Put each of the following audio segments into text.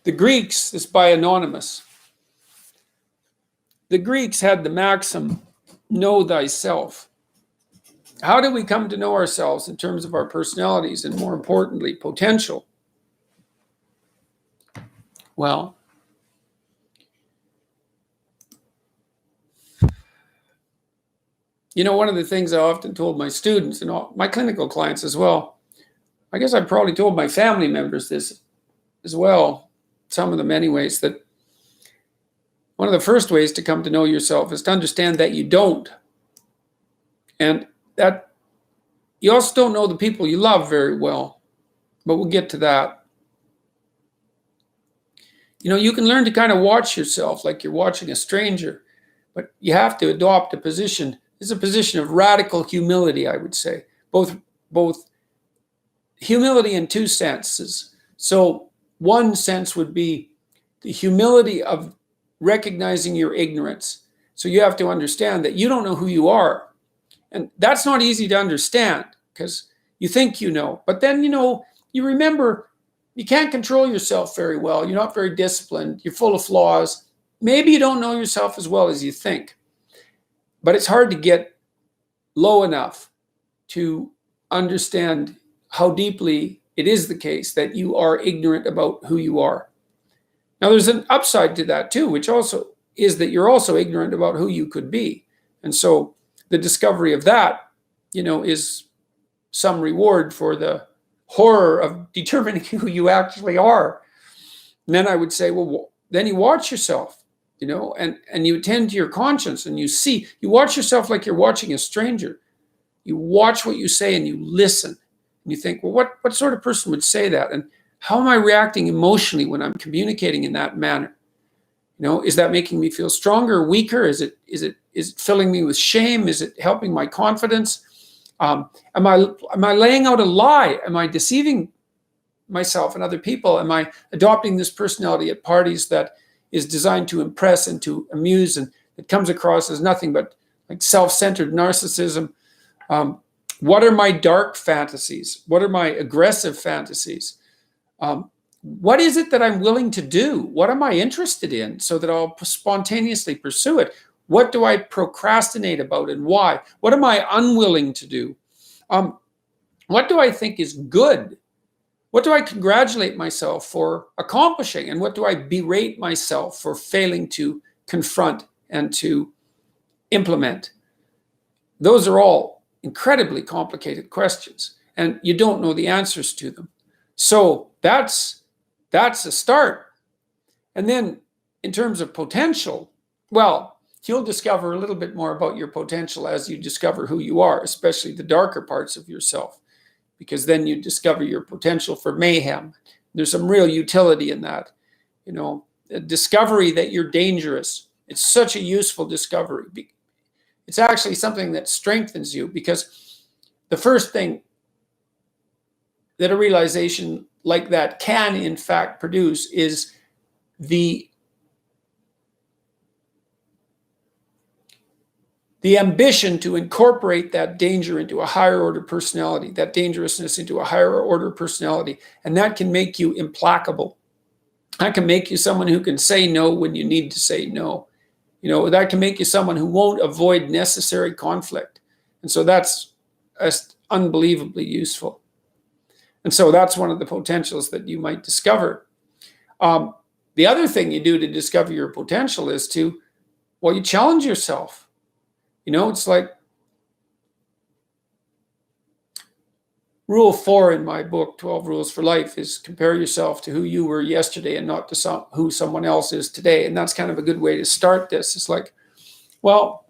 The Greeks, this is by Anonymous. The Greeks had the maxim, know thyself. How do we come to know ourselves in terms of our personalities and, more importantly, potential? Well, one of the things I often told my students and all, my clinical clients as well, I guess I probably told my family members this as well, some of them anyways, that one of the first ways to come to know yourself is to understand that you don't. And that you also don't know the people you love very well, but we'll get to that. You can learn to kind of watch yourself like you're watching a stranger, but you have to adopt a position. It's a position of radical humility, I would say, both humility in two senses. So one sense would be the humility of recognizing your ignorance. So you have to understand that you don't know who you are. And that's not easy to understand because you think you know. But then, you remember you can't control yourself very well. You're not very disciplined. You're full of flaws. Maybe you don't know yourself as well as you think. But it's hard to get low enough to understand how deeply it is the case that you are ignorant about who you are. Now, there's an upside to that too, which also is that you're also ignorant about who you could be. And so the discovery of that, is some reward for the horror of determining who you actually are. And then I would say, well, then you watch yourself, and you attend to your conscience and you watch yourself like you're watching a stranger. You watch what you say and you listen. And you think, well, what sort of person would say that? And how am I reacting emotionally when I'm communicating in that manner? Is that making me feel stronger or weaker? Is it filling me with shame? Is it helping my confidence? Am I laying out a lie? Am I deceiving myself and other people? Am I adopting this personality at parties that is designed to impress and to amuse, and it comes across as nothing but like self-centered narcissism? What are my dark fantasies? What are my aggressive fantasies? What is it that I'm willing to do? What am I interested in so that I'll spontaneously pursue it? What do I procrastinate about and why? What am I unwilling to do? What do I think is good? What do I congratulate myself for accomplishing? And what do I berate myself for failing to confront and to implement? Those are all incredibly complicated questions, and you don't know the answers to them. So that's a start. And then in terms of potential, well, you'll discover a little bit more about your potential as you discover who you are, especially the darker parts of yourself, because then you discover your potential for mayhem. There's some real utility in that. A discovery that you're dangerous. It's such a useful discovery. It's actually something that strengthens you, because the first thing that a realization like that can in fact produce is the ambition to incorporate that danger into a higher order personality, that dangerousness into a higher order personality. And that can make you implacable. That can make you someone who can say no when you need to say no. That can make you someone who won't avoid necessary conflict. And so that's unbelievably useful. And so that's one of the potentials that you might discover. The other thing you do to discover your potential is you challenge yourself. It's like rule 4 in my book, 12 Rules for Life, is compare yourself to who you were yesterday and not to who someone else is today. And that's kind of a good way to start this. It's like, well,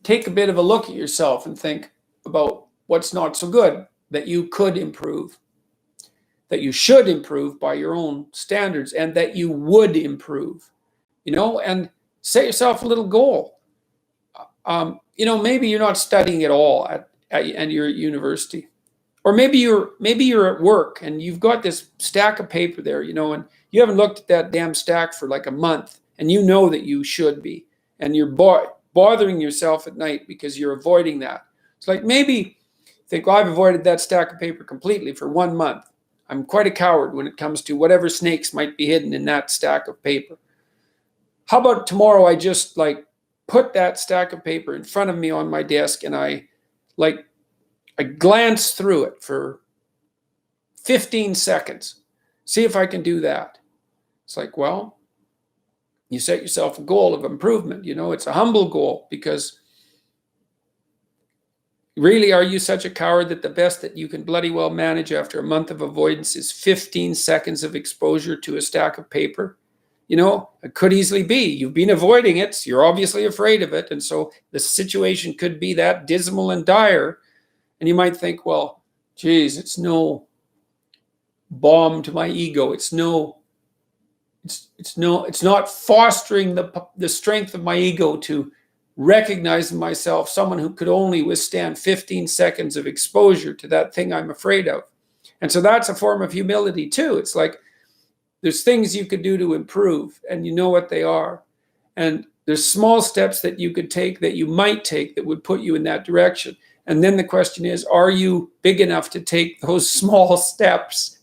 take a bit of a look at yourself and think about what's not so good that you could improve, that you should improve by your own standards, and that you would improve, and set yourself a little goal. Maybe you're not studying at all and you're at university, or maybe you're at work and you've got this stack of paper there, and you haven't looked at that damn stack for like a month, and you know that you should be, and you're bothering yourself at night because you're avoiding that. It's like, maybe think, well, I've avoided that stack of paper completely for 1 month. I'm quite a coward when it comes to whatever snakes might be hidden in that stack of paper. How about tomorrow I just like put that stack of paper in front of me on my desk and I glance through it for 15 seconds. See if I can do that. It's like, well, you set yourself a goal of improvement. It's a humble goal, because really, are you such a coward that the best that you can bloody well manage after a month of avoidance is 15 seconds of exposure to a stack of paper? It could easily be. You've been avoiding it. So you're obviously afraid of it. And so the situation could be that dismal and dire. And you might think, well, geez, it's no balm to my ego. It's not fostering the strength of my ego to recognize in myself someone who could only withstand 15 seconds of exposure to that thing I'm afraid of. And so that's a form of humility too. It's like there's things you could do to improve, and you know what they are. And there's small steps that you could take, that you might take, that would put you in that direction. And then the question is, are you big enough to take those small steps?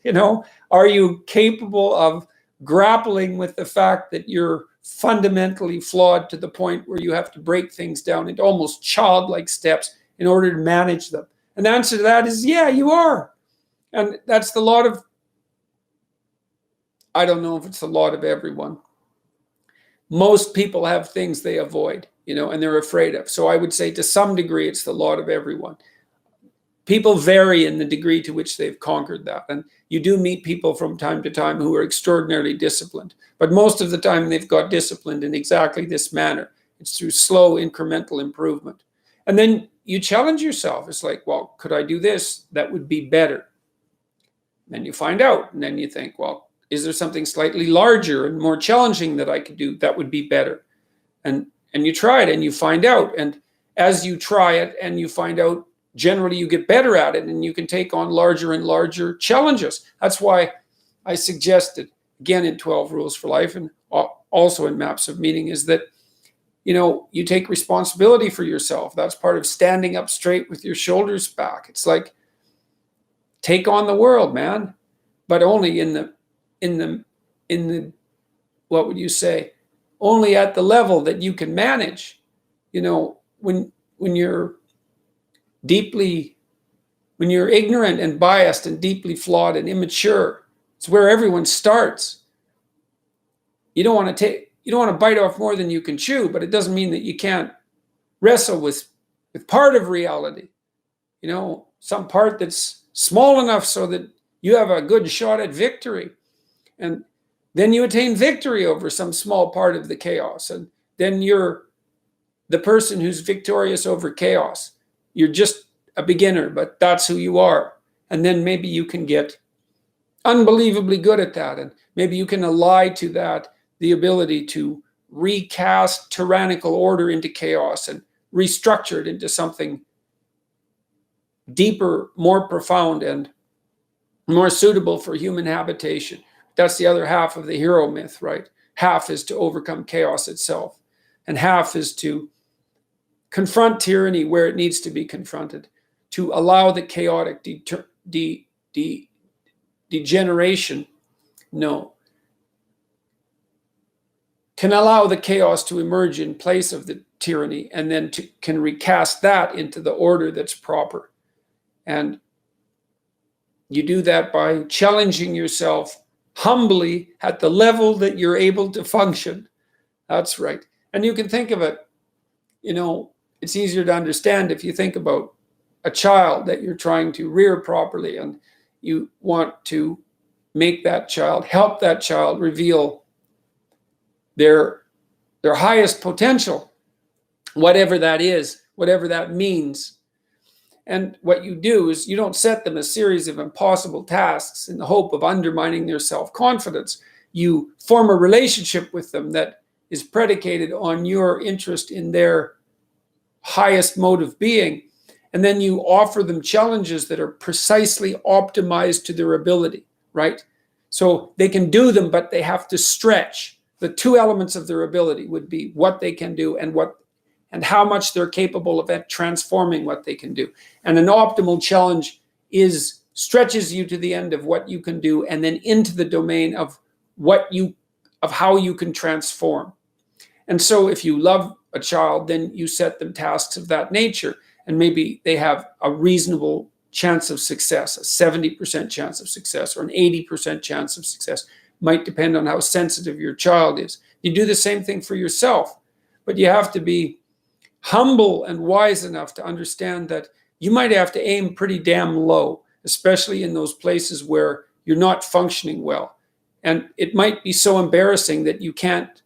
Are you capable of grappling with the fact that you're fundamentally flawed to the point where you have to break things down into almost childlike steps in order to manage them? And the answer to that is, yeah, you are. And that's the lot of, I don't know if it's the lot of everyone. Most people have things they avoid, and they're afraid of. So I would say to some degree, it's the lot of everyone. People vary in the degree to which they've conquered that. And you do meet people from time to time who are extraordinarily disciplined. But most of the time, they've got disciplined in exactly this manner. It's through slow incremental improvement. And then you challenge yourself. It's like, well, could I do this? That would be better. Then you find out. And then you think, well, is there something slightly larger and more challenging that I could do that would be better? And you try it and you find out. And as you try it and you find out, generally you get better at it and you can take on larger and larger challenges. That's why I suggested, again, in 12 Rules for Life and also in Maps of Meaning, is that, you take responsibility for yourself. That's part of standing up straight with your shoulders back. It's like, take on the world, man, but only in the what would you say? Only at the level that you can manage. When you're ignorant and biased and deeply flawed and immature, it's where everyone starts. You don't want to bite off more than you can chew, but it doesn't mean that you can't wrestle with part of reality. Some part that's small enough so that you have a good shot at victory. And then you attain victory over some small part of the chaos. And then you're the person who's victorious over chaos. You're just a beginner, but that's who you are. And then maybe you can get unbelievably good at that. And maybe you can ally to that the ability to recast tyrannical order into chaos and restructure it into something deeper, more profound, and more suitable for human habitation. That's the other half of the hero myth, right? Half is to overcome chaos itself, and half is to confront tyranny where it needs to be confronted, to allow the chaotic degeneration, can allow the chaos to emerge in place of the tyranny, and then can recast that into the order that's proper. And you do that by challenging yourself humbly at the level that you're able to function. That's right. And you can think of it, it's easier to understand if you think about a child that you're trying to rear properly, and you want to make that child, help that child reveal their highest potential, whatever that is, whatever that means. And what you do is you don't set them a series of impossible tasks in the hope of undermining their self-confidence. You form a relationship with them that is predicated on your interest in their highest mode of being. And then you offer them challenges that are precisely optimized to their ability, right? So they can do them, but they have to stretch. The two elements of their ability would be what they can do and how much they're capable of transforming what they can do. And an optimal challenge is stretches you to the end of what you can do, and then into the domain of how you can transform. And so if you love a child, then you set them tasks of that nature, and maybe they have a reasonable chance of success, a 70% chance of success or an 80% chance of success. Might depend on how sensitive your child is. You do the same thing for yourself, but you have to be humble and wise enough to understand that you might have to aim pretty damn low, especially in those places where you're not functioning well. And it might be so embarrassing that you can't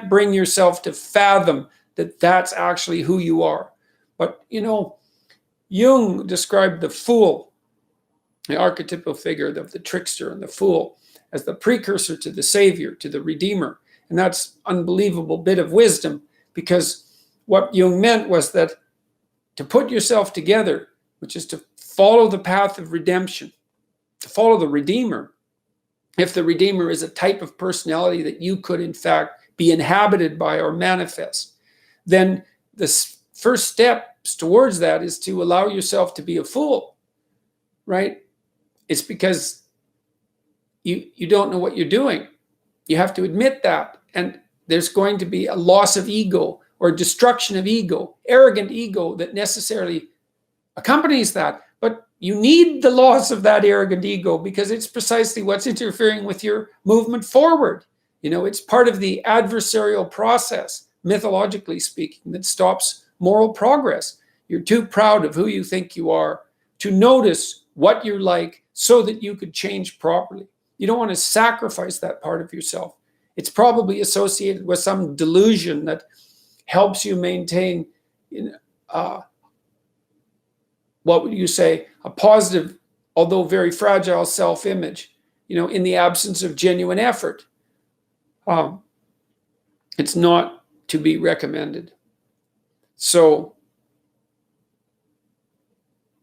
bring yourself to fathom that that's actually who you are. But, Jung described the fool, the archetypal figure of the trickster and the fool, as the precursor to the savior, to the redeemer. And that's an unbelievable bit of wisdom, because what Jung meant was that to put yourself together, which is to follow the path of redemption, to follow the redeemer, if the redeemer is a type of personality that you could in fact be inhabited by or manifest, then the first steps towards that is to allow yourself to be a fool, right? It's because you don't know what you're doing. You have to admit that. And there's going to be a loss of ego or destruction of ego, arrogant ego that necessarily accompanies that. But you need the loss of that arrogant ego, because it's precisely what's interfering with your movement forward. It's part of the adversarial process, mythologically speaking, that stops moral progress. You're too proud of who you think you are to notice what you're like so that you could change properly. You don't want to sacrifice that part of yourself. It's probably associated with some delusion that helps you maintain, what would you say, a positive, although very fragile self-image, in the absence of genuine effort. It's not to be recommended. So,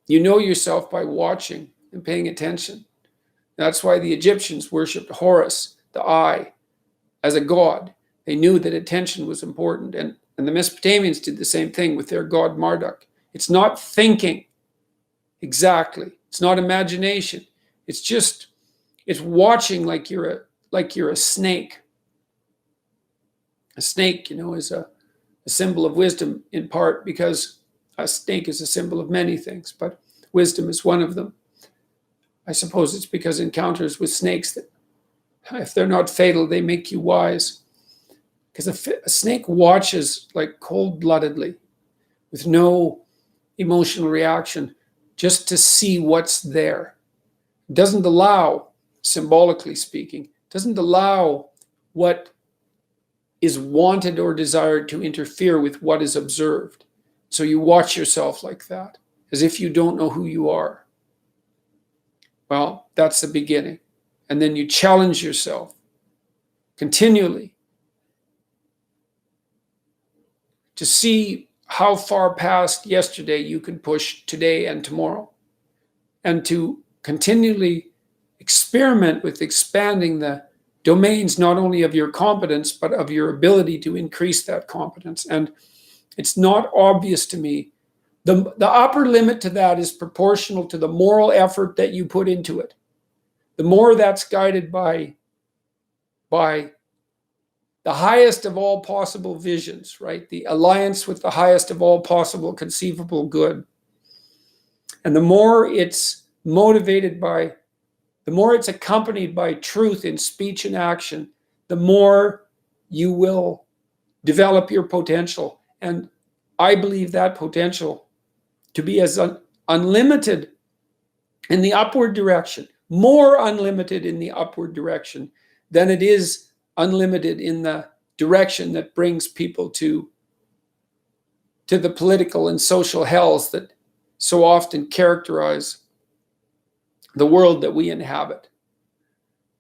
you know yourself by watching and paying attention. That's why the Egyptians worshipped Horus, the eye, as a god. They knew that attention was important. And the Mesopotamians did the same thing with their god Marduk. It's not thinking exactly. It's not imagination. It's watching like you're a snake. A snake, is a symbol of wisdom, in part because a snake is a symbol of many things, but wisdom is one of them. I suppose it's because encounters with snakes, that if they're not fatal, they make you wise. Because a snake watches like cold-bloodedly, with no emotional reaction, just to see what's there. It doesn't allow, symbolically speaking, doesn't allow what is wanted or desired to interfere with what is observed. So you watch yourself like that, as if you don't know who you are. Well, that's the beginning. And then you challenge yourself continually to see how far past yesterday you can push today and tomorrow, and to continually experiment with expanding the domains not only of your competence, but of your ability to increase that competence. And it's not obvious to me. The upper limit to that is proportional to the moral effort that you put into it. The more that's guided by the highest of all possible visions, right? The alliance with the highest of all possible conceivable good. And the more it's motivated by, the more it's accompanied by truth in speech and action, the more you will develop your potential. And I believe that potential to be as unlimited in the upward direction, more unlimited in the upward direction than it is unlimited in the direction that brings people to the political and social hells that so often characterize the world that we inhabit.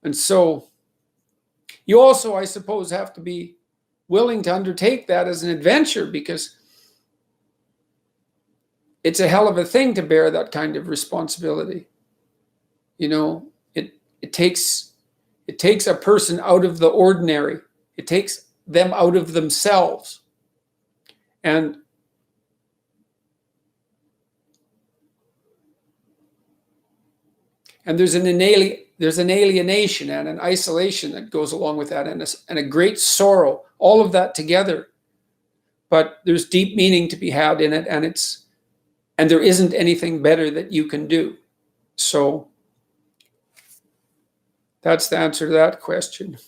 And so you also, I suppose, have to be willing to undertake that as an adventure, because it's a hell of a thing to bear that kind of responsibility. It takes a person out of the ordinary. It takes them out of themselves. And And there's an alienation and an isolation that goes along with that, and a great sorrow, all of that together. But there's deep meaning to be had in it, and there isn't anything better that you can do. So that's the answer to that question.